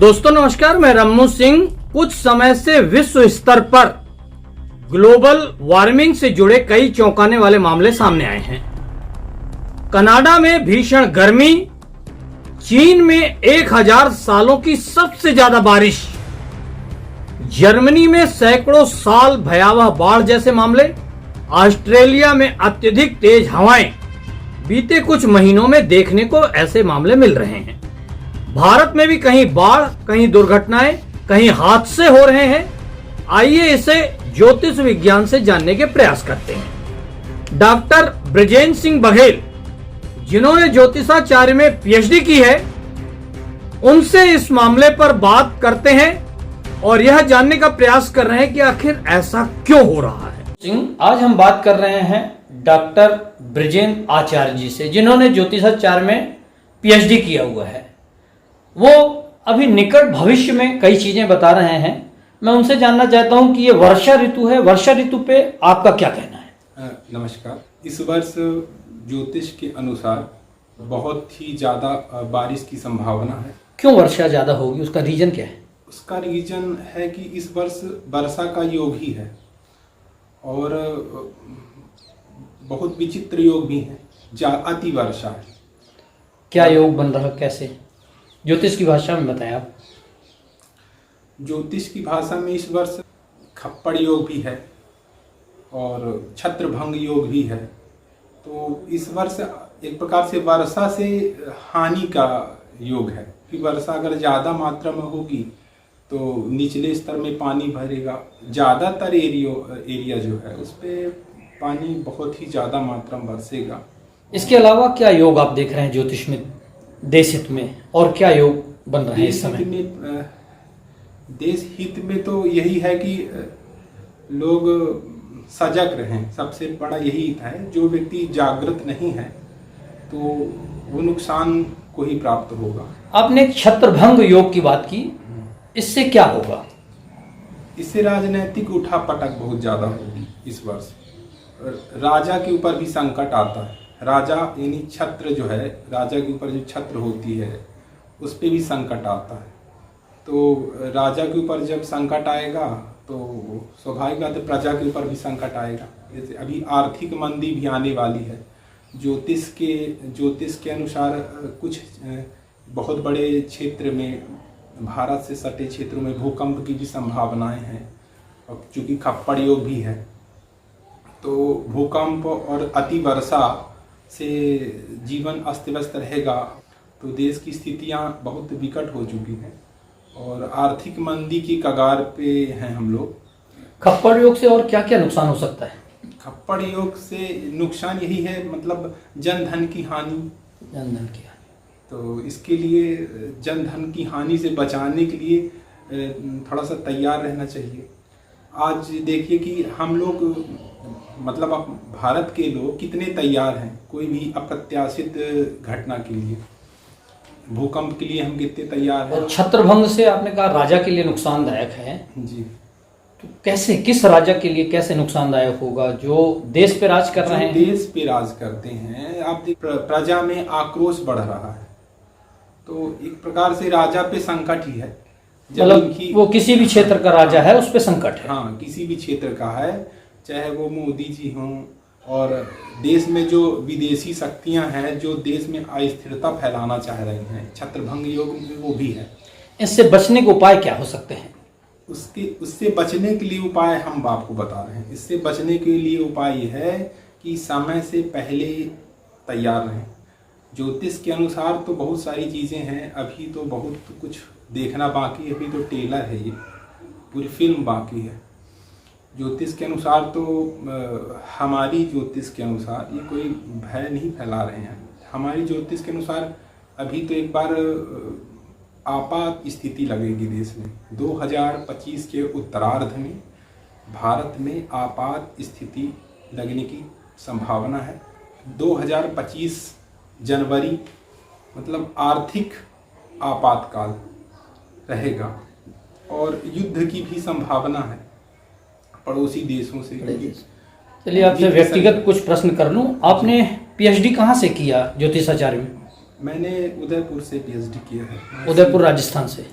दोस्तों नमस्कार, मैं रम्मू सिंह। कुछ समय से विश्व स्तर पर ग्लोबल वार्मिंग से जुड़े कई चौंकाने वाले मामले सामने आए हैं। कनाडा में भीषण गर्मी, चीन में 1000 सालों की सबसे ज्यादा बारिश, जर्मनी में सैकड़ों साल भयावह बाढ़ जैसे मामले, ऑस्ट्रेलिया में अत्यधिक तेज हवाएं बीते कुछ महीनों में देखने को ऐसे मामले मिल रहे हैं। भारत में भी कहीं बाढ़, कहीं दुर्घटनाएं, कहीं हादसे हो रहे हैं। आइए इसे ज्योतिष विज्ञान से जानने के प्रयास करते हैं। डॉक्टर बृजेंद्र सिंह बघेल, जिन्होंने ज्योतिषाचार्य में पीएचडी की है, उनसे इस मामले पर बात करते हैं और यह जानने का प्रयास कर रहे हैं कि आखिर ऐसा क्यों हो रहा है। सिंह, आज हम बात कर रहे हैं डॉक्टर बृजेंद्र आचार्य जी से, जिन्होंने ज्योतिषाचार्य में पीएचडी किया हुआ है। वो अभी निकट भविष्य में कई चीजें बता रहे हैं। मैं उनसे जानना चाहता हूं कि ये वर्षा ऋतु है, वर्षा ऋतु पे आपका क्या कहना है? नमस्कार। इस वर्ष ज्योतिष के अनुसार बहुत ही ज्यादा बारिश की संभावना है। क्यों वर्षा ज्यादा होगी, उसका रीजन क्या है? उसका रीजन है कि इस वर्ष वर्षा का योग ही है और बहुत विचित्र योग भी है, अति वर्षा है। क्या योग बन रहा, कैसे? ज्योतिष की भाषा में बताएं आप। ज्योतिष की भाषा में इस वर्ष खप्पड़ योग भी है और छत्रभंग योग भी है। तो इस वर्ष एक प्रकार से वर्षा से हानि का योग है कि वर्षा अगर ज़्यादा मात्रा में होगी तो निचले स्तर में पानी भरेगा। ज़्यादातर एरिया जो है उस पर पानी बहुत ही ज़्यादा मात्रा में बरसेगा। इसके अलावा क्या योग आप देख रहे हैं ज्योतिष में, देश हित में, और क्या योग बन रहा है इस समय? देश हित में तो यही है कि लोग सजग रहें। सबसे बड़ा यही हित है। जो व्यक्ति जागृत नहीं है तो वो नुकसान को ही प्राप्त होगा। आपने छत्रभंग योग की बात की, इससे क्या होगा? इससे राजनीतिक उठापटक बहुत ज्यादा होगी इस वर्ष। राजा के ऊपर भी संकट आता है। राजा यानी छत्र जो है, राजा के ऊपर जो छत्र होती है उस पर भी संकट आता है। तो राजा के ऊपर जब संकट आएगा तो स्वाभाविक बात है प्रजा के ऊपर भी संकट आएगा। जैसे अभी आर्थिक मंदी भी आने वाली है। ज्योतिष के अनुसार कुछ बहुत बड़े क्षेत्र में, भारत से सटे क्षेत्रों में भूकंप की भी संभावनाएं हैं और चूँकि खप्पड़ योग भी है तो भूकंप और अति वर्षा से जीवन अस्त व्यस्त रहेगा। तो देश की स्थितियां बहुत विकट हो चुकी हैं और आर्थिक मंदी की कगार पे हैं हम लोग। खप्पड़ योग से और क्या क्या नुकसान हो सकता है? खप्पड़ योग से नुकसान यही है, मतलब जनधन की हानि। जनधन की हानि। तो इसके लिए जनधन की हानि से बचाने के लिए थोड़ा सा तैयार रहना चाहिए। आज देखिए कि हम लोग, मतलब भारत के लोग कितने तैयार हैं कोई भी अप्रत्याशित घटना के लिए। भूकंप के लिए हम कितने तैयार हैं। और छत्रभंग से आपने कहा राजा के लिए नुकसानदायक है जी। तो कैसे, किस राजा के लिए कैसे नुकसानदायक होगा? जो देश पे राज कर रहे हैं, देश पे राज करते हैं। आप देख, प्रजा में आक्रोश बढ़ रहा है तो एक प्रकार से राजा पे संकट ही है। मतलब वो किसी भी क्षेत्र का राजा है, उस पे संकट है। हाँ, किसी भी क्षेत्र का है, चाहे वो मोदी जी हों और देश में जो विदेशी शक्तियां हैं जो देश में अस्थिरता फैलाना चाह रही हैं, छत्रभंग योग में वो भी है। इससे बचने के उपाय क्या हो सकते हैं? उससे बचने के लिए उपाय हम आपको बता रहे हैं। इससे बचने के लिए उपाय ये है कि समय से पहले तैयार रहें। ज्योतिष के अनुसार तो बहुत सारी चीज़ें हैं, अभी तो बहुत कुछ देखना बाकी है। अभी तो टेलर है, ये पूरी फिल्म बाकी है। ज्योतिष के अनुसार तो हमारी ज्योतिष के अनुसार ये कोई भय नहीं फैला रहे हैं। हमारी ज्योतिष के अनुसार अभी तो एक बार आपात स्थिति लगेगी देश में। 2025 के उत्तरार्ध में भारत में आपात स्थिति लगने की संभावना है। 2025 जनवरी मतलब आर्थिक आपातकाल रहेगा और युद्ध की भी संभावना है पड़ोसी देशों से। चलिए आपसे व्यक्तिगत कुछ प्रश्न कर लूं। आपने पीएचडी कहाँ से किया ज्योतिषाचार्य में? मैंने उदयपुर से पीएचडी किया है। उदयपुर राजस्थान से।